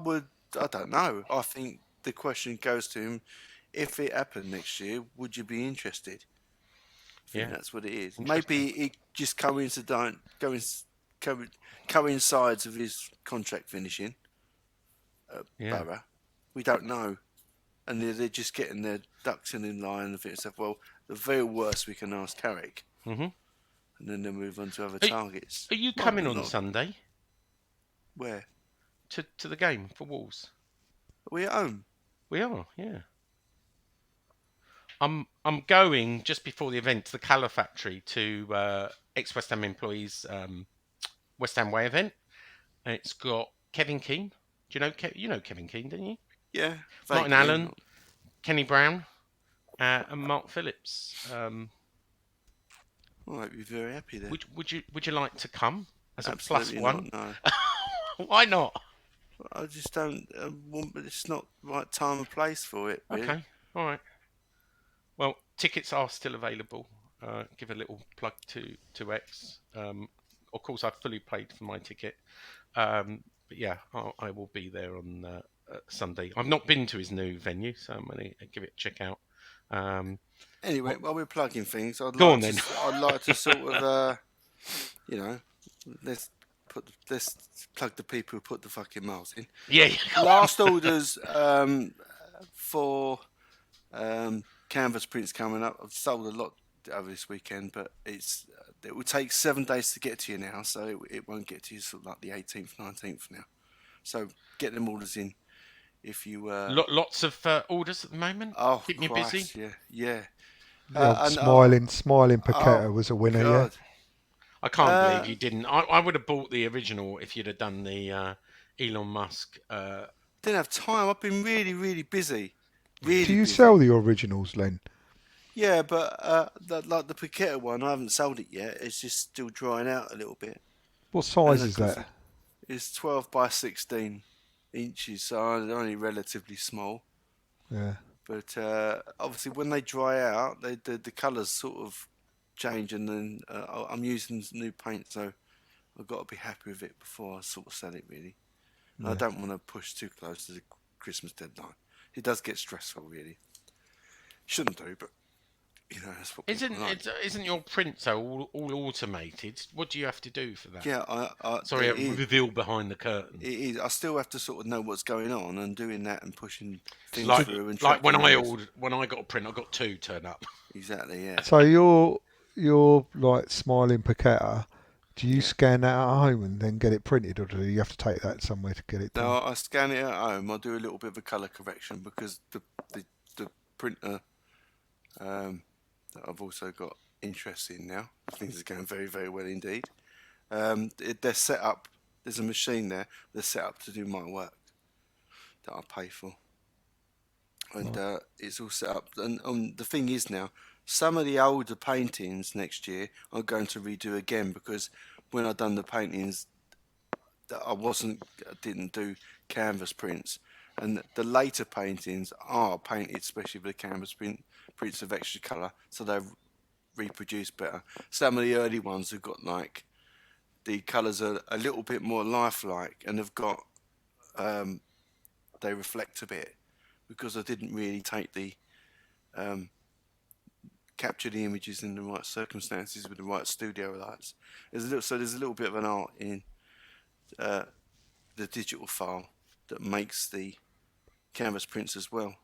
don't know. I think the question goes to him: if it happened next year, would you be interested? I think that's what it is. Maybe it just coincides with his contract finishing at Borough. We don't know. And they're just getting their ducks in line and think, well, the very worst we can ask Carrick. Mm-hmm. And then they'll move on to other targets. Are you coming on Sunday? Where? To the game for Wolves. Are we at home? We are, yeah. I'm going just before the event to the Colour Factory to ex-West Ham employees West Ham Way event. And it's got Kevin Keane. Do you know Kevin Keane, don't you? Yeah. Martin Allen, Kenny Brown, and Mark Phillips. I might be very happy there. Would you like to come as Absolutely a +1? Not, no. Why not? I just don't want. It's not the right time and place for it. Really. Okay, all right. Well, tickets are still available. Give a little plug to X. Of course, I've fully paid for my ticket. But yeah, I will be there on Sunday. I've not been to his new venue, so I'm going to give it a check out. Anyway, while we're plugging things, I'd like to sort of, let's plug the people who put the fucking miles in. Yeah. Last orders for canvas prints coming up. I've sold a lot over this weekend, but it's it will take 7 days to get to you now, so it won't get to you sort of like the 18th, 19th now. So get them orders in. If you lots of orders at the moment. Oh, keep me Christ, busy. Yeah. Smiling Paqueta was a winner. God. Yeah. I can't believe you didn't. I would have bought the original if you'd have done the Elon Musk. Didn't have time. I've been really, really busy. Do you sell the originals, Len? Yeah, but like the Paqueta one, I haven't sold it yet. It's just still drying out a little bit. What size is that? It's 12 by 16 inches, so only relatively small. Yeah. But obviously, when they dry out, the colours sort of change, and then I'm using new paint, so I've got to be happy with it before I sort of sell it, really. Yeah. I don't want to push too close to the Christmas deadline. It does get stressful, really. Shouldn't do, but that's what. Isn't your print so all automated? What do you have to do for that? Yeah, sorry, I reveal behind the curtain. It is. I still have to sort of know what's going on and doing that and pushing things through. And like when I got a print, I got 2 turn up. Exactly. Yeah. So you're like Smiling Paqueta. Do you scan that at home and then get it printed, or do you have to take that somewhere to get it done? No, I scan it at home. I do a little bit of a colour correction because the printer that I've also got interest in now. Things are going very, very well indeed. They're set up. There's a machine there. They're set up to do my work that I pay for, and it's all set up. And the thing is now, some of the older paintings next year I'm going to redo again because when I done the paintings, I didn't do canvas prints, and the later paintings are painted especially with the canvas prints of extra colour, so they reproduce better. Some of the early ones have got like the colours are a little bit more lifelike, and have got they reflect a bit because I didn't really take the capture the images in the right circumstances with the right studio lights. There's a little bit of an art in the digital file that makes the canvas prints as well.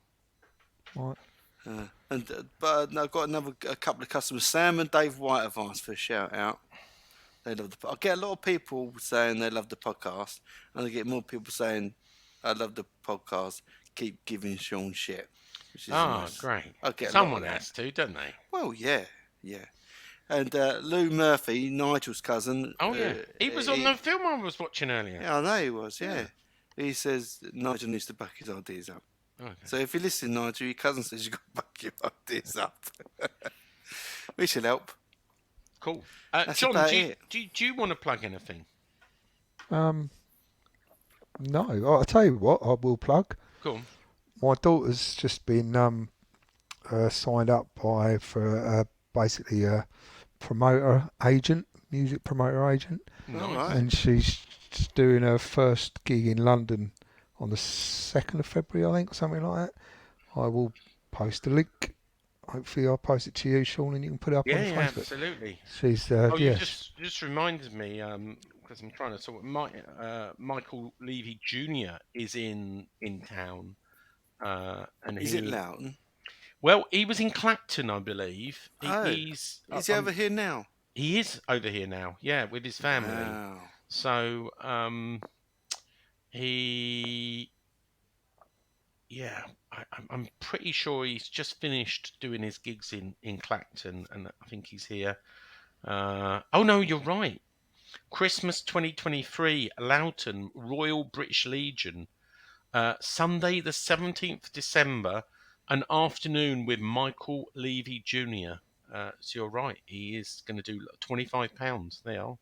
Right. But I've got a couple of customers. Sam and Dave White have asked for a shout out. They love I get a lot of people saying they love the podcast, and I get more people saying I love the podcast. Keep giving Sean shit. Which is nice. Great. Someone has to, don't they? Well, yeah. And Lou Murphy, Nigel's cousin. Oh yeah, he was on the film I was watching earlier. Yeah, I know he was. Yeah. He says Nigel needs to back his ideas up. Okay. So if you listen, Nigel, your cousin says you've got to back your ideas up. We should help. Cool. John, do you want to plug anything? No. I'll tell you what, I will plug. Cool. My daughter's just been signed up for basically a music promoter agent. Nice. And she's doing her first gig in London on the 2nd of February, I think, something like that. I will post a link. Hopefully I'll post it to you, Sean, and you can put it up on Facebook. Yeah, absolutely. She's, you just reminded me, because I'm trying to sort Michael Levy Jr. is in town. And is it Loughton? Well, he was in Clacton, I believe. Is he over here now? He is over here now, yeah, with his family. Wow. So, I'm pretty sure he's just finished doing his gigs in Clacton, and I think he's here. Oh no, you're right. Christmas 2023, Loughton, Royal British Legion, Sunday the 17th December, an afternoon with Michael Levy Jr. So you're right, he is going to do £25. They are.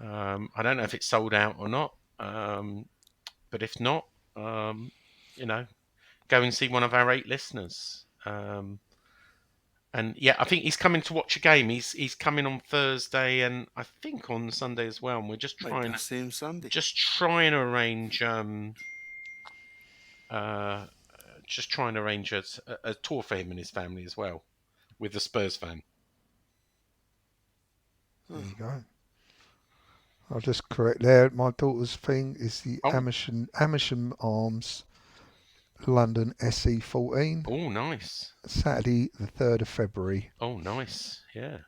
I don't know if it's sold out or not, but if not, go and see one of our 8 listeners. And yeah, I think he's coming to watch a game. He's coming on Thursday and I think on Sunday as well. And we're just trying to see him Sunday. Just trying to arrange a tour for him and his family as well, with the Spurs fan. There you go. I'll just correct there. My daughter's thing is the Amersham Arms, London SE14. Oh, nice. Saturday the 3rd of February. Oh, nice. Yeah.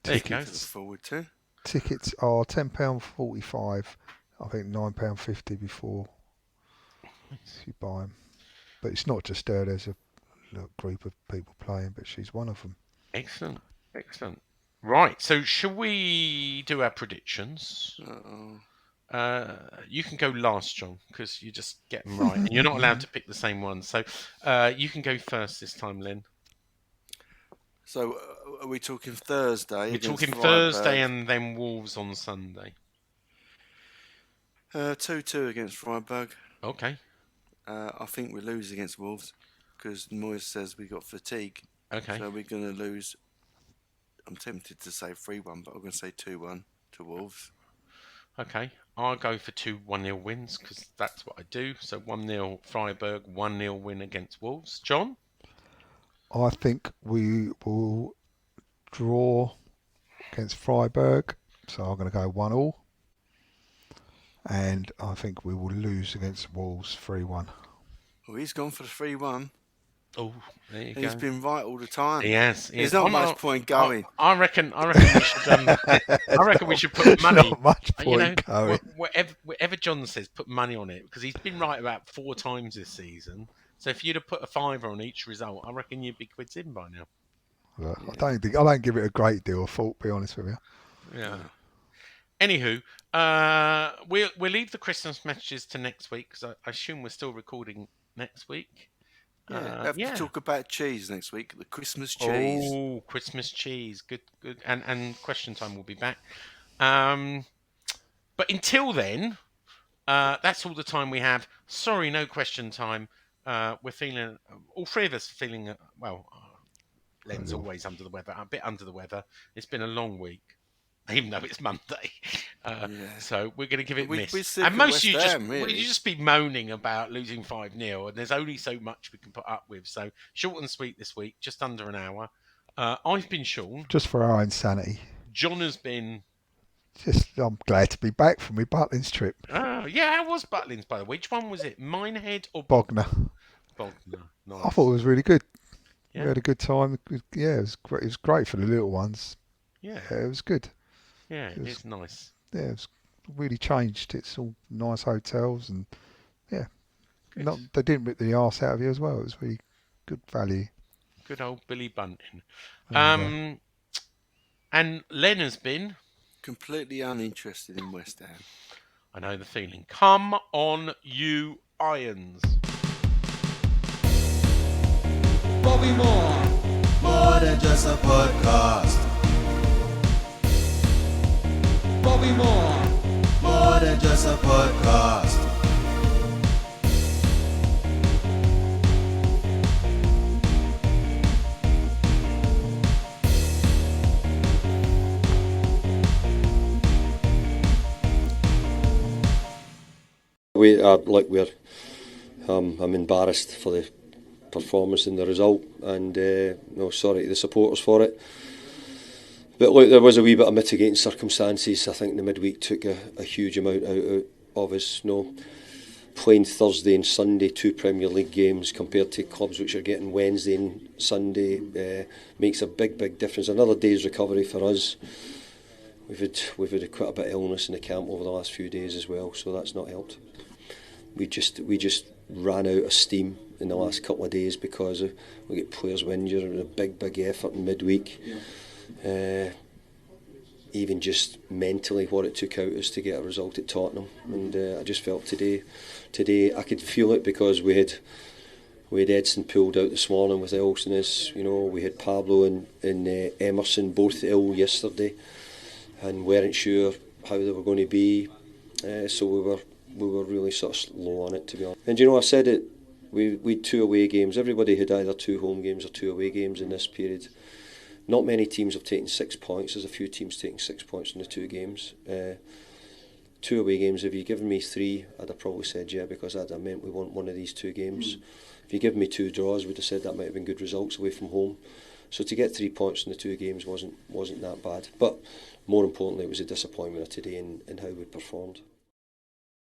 Tickets. Forward to. Tickets are £10.45. I think £9.50 before you buy them. But it's not just her. There's a group of people playing, but she's one of them. Excellent. Right, so shall we do our predictions? You can go last, John, because you just get them right. And you're not allowed to pick the same one. So you can go first this time, Len. So are we talking Thursday? We're talking Thursday and then Wolves on Sunday. 2-2 against Freiburg. Okay. I think we lose against Wolves because Moyes says we got fatigue. Okay. So we're going to lose. I'm tempted to say 3-1, but I'm going to say 2-1 to Wolves. Okay. I'll go for 2 1-0 wins because that's what I do. So 1-0 Freiburg, 1-0 win against Wolves. John? I think we will draw against Freiburg. So I'm going to go 1-1. And I think we will lose against Wolves 3-1. Well, he's gone for the 3-1. Oh, there you go. He's been right all the time. He has. There's not much point going. I reckon we should. I reckon we should put money. Not much point going. Whatever John says, put money on it because he's been right about 4 times this season. So if you'd have put a £5 on each result, I reckon you'd be quids in by now. Well, I don't give it a great deal of thought. Be honest with you. Yeah. Anywho, we'll leave the Christmas messages to next week because I assume we're still recording next week. Yeah, we have to talk about cheese next week. The Christmas cheese. Oh, Christmas cheese. Good. And question time will be back. But until then, that's all the time we have. Sorry, no question time. We're feeling, all 3 of us feeling, Len's always under the weather, a bit under the weather. It's been a long week. Even though it's Monday, so we're going to give it a miss. And most of you just be moaning about losing 5-0, and there's only so much we can put up with. So short and sweet this week, just under an hour. I've been Sean. Just for our own sanity. John has been. I'm glad to be back from my Butlins trip. Oh, yeah, how was Butlins, by the way? Which one was it? Minehead or Bognor? Bognor. Nice. I thought it was really good. Yeah. We had a good time. Yeah, it was great. It was great for the little ones. Yeah, it was good. Yeah, it's nice. Yeah, it's really changed. It's all nice hotels and they didn't rip the arse out of you as well. It was really good value. Good old Billy Bunting. And Len has been completely uninterested in West Ham. I know the feeling. Come on, you Irons. Bobby Moore, more than just a podcast. Bobby Moore, more than just a podcast. I'm embarrassed for the performance and the result, and sorry to the supporters for it. But look, there was a wee bit of mitigating circumstances. I think the midweek took a huge amount out of us. Playing Thursday and Sunday 2 Premier League games compared to clubs which are getting Wednesday and Sunday makes a big difference. Another day's recovery for us. We've had quite a bit of illness in the camp over the last few days as well, so that's not helped. We just ran out of steam in the last couple of days because we get players injured and a big effort in midweek. Even just mentally what it took out us to get a result at Tottenham, and I just felt today I could feel it because we had Edson pulled out this morning with illness. We had Pablo and Emerson both ill yesterday and weren't sure how they were going to be, so we were really sort of low on it, to be honest. And I said it, we had 2 away games. Everybody had either 2 home games or 2 away games in this period. Not many teams have taken 6 points. There's a few teams taking 6 points in the 2 games. 2 away games. If you given me 3, I'd have probably said yeah, because that meant we won one of these 2 games. If you give me 2 draws, we'd have said that might have been good results away from home. So to get 3 points in the 2 games wasn't that bad. But more importantly, it was a disappointment of today in how we performed.